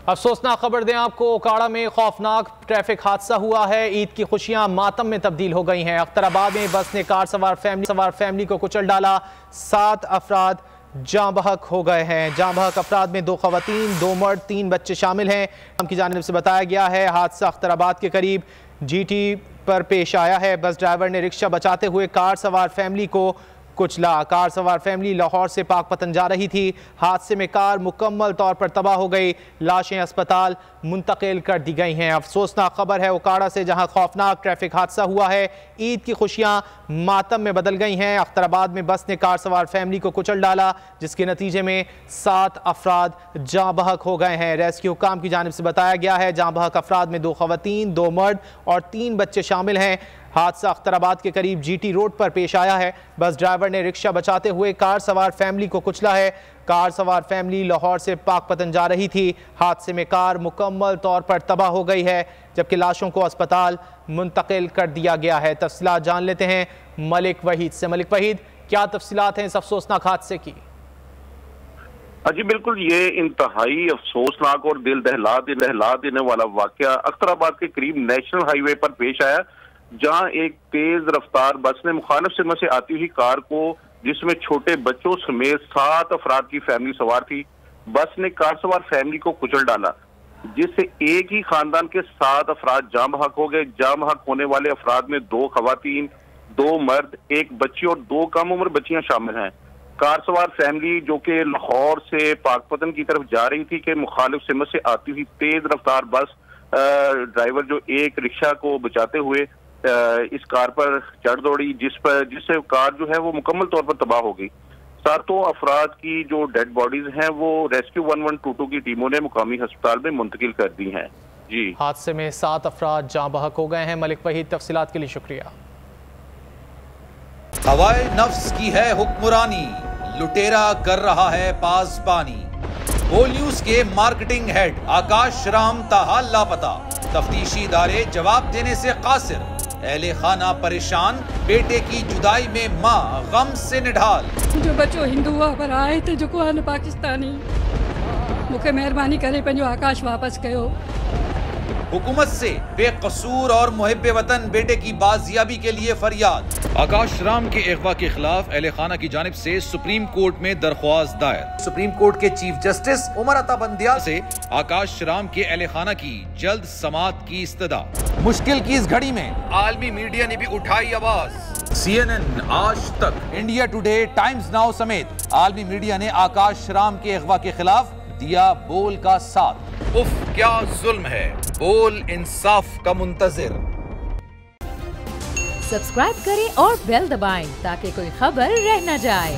अफसोसनाक खबर दें आपको, ओकाड़ा में खौफनाक ट्रैफिक हादसा हुआ है। ईद की खुशियां मातम में तब्दील हो गई हैं। अख्तराबाद में बस ने कार सवार फैमिली को कुचल डाला। 7 अफराद जाँ बहक हो गए हैं। जाँ बहक अफराद में 2 खवातीन, 2 मर्द, 3 बच्चे शामिल हैं। हम की जानिब से बताया गया है हादसा अख्तराबाद के करीब GT पर पेश आया है। बस ड्राइवर ने रिक्शा बचाते हुए कार सवार फैमिली को कुचला। कार सवार फैमिली लाहौर से पाकपतन जा रही थी। हादसे में कार मुकम्मल तौर पर तबाह हो गई। लाशें अस्पताल मुंतकिल कर दी गई हैं। अफसोसनाक खबर है ओकाड़ा से, जहां खौफनाक ट्रैफिक हादसा हुआ है। ईद की खुशियां मातम में बदल गई हैं। अख्तराबाद में बस ने कार सवार फैमिली को कुचल डाला, जिसके नतीजे में 7 अफराद जाँ बहक हो गए हैं। रेस्क्यू हुकाम की जानिब से बताया गया है जाँ बहक अफराद में 2 खवातीन, 2 मर्द और 3 बच्चे शामिल हैं। हादसा अख्तराबाद के करीब GT रोड पर पेश आया है। बस ड्राइवर ने रिक्शा बचाते हुए कार सवार फैमिली को कुचला है। कार सवार फैमिली लाहौर से पाकपतन जा रही थी। हादसे में कार मुकम्मल तौर पर तबाह हो गई है, जबकि लाशों को अस्पताल मुंतकिल कर दिया गया है। तफसीलात जान लेते हैं मलिक वहीद से। मलिक वहीद, क्या तफसीलात हैं इस अफसोसनाक हादसे की? जी बिल्कुल, ये इंतहाई अफसोसनाक और दिल दहला देने वाला वाकया अख्तराबाद के करीब नेशनल हाईवे पर पेश आया, जहां एक तेज रफ्तार बस ने मुखालिफ सिमा से आती हुई कार को, जिसमें छोटे बच्चों समेत 7 अफराद की फैमिली सवार थी, बस ने कार सवार फैमिली को कुचल डाला, जिससे एक ही खानदान के 7 अफराद जाँ बहक हो गए। जाँ बहक होने वाले अफराद में 2 खवातीन, 2 मर्द, 1 बच्ची और 2 कम उम्र बच्चियां शामिल हैं। कार सवार फैमिली जो कि लाहौर से पाकपतन की तरफ जा रही थी कि मुखालिफ सिमा से आती हुई तेज रफ्तार बस ड्राइवर जो एक रिक्शा को बचाते हुए इस कार पर चढ़ दौड़ी, जिससे कार जो है वो मुकम्मल तौर पर तबाह हो गई। 7 अफराद की जो डेड बॉडीज हैं वो रेस्क्यू 1122 की टीमों ने मुकामी अस्पताल में मुंतकिल कर दी हैं। जी, हादसे में 7 अफराद जाँ बहक हो गए हैं। मलिक वहीद, तफसीलात के लिए शुक्रिया। हवाए नफ्स की है हुक्मरानी, लुटेरा कर रहा है पासबानी। बोल न्यूज के मार्केटिंग हेड आकाश राम ताहा लापता, तफ्तीशी इदारे जवाब देने से कासिर। अहले खाना परेशान, बेटे की जुदाई में माँ गम से निढाल। जो बच्चो हिंदू पर आए थे, जो को पाकिस्तानी, मुझे मेहरबानी करे पंहिंजो आकाश वापस कयो। हुकूमत से बेकसूर और मुहिब्बे वतन बेटे की बाजियाबी के लिए फरियाद। आकाश राम के अगवा के खिलाफ अहले खाना की जानिब से सुप्रीम कोर्ट में दरख्वास्त दायर। सुप्रीम कोर्ट के चीफ जस्टिस उमर अता बंदियाल से आकाश राम के अहले खाना की जल्द समाअत की इस्तदा। मुश्किल की इस घड़ी में आलमी मीडिया ने भी उठाई आवाज। CNN, आज तक, इंडिया टुडे, टाइम्स नाउ समेत आलमी मीडिया ने आकाश राम के अगवा के खिलाफ दिया बोल का साथ। उफ, क्या जुल्म है, बोल इंसाफ का मुंतजिर। सब्सक्राइब करें और बेल दबाएं ताकि कोई खबर रह न जाए।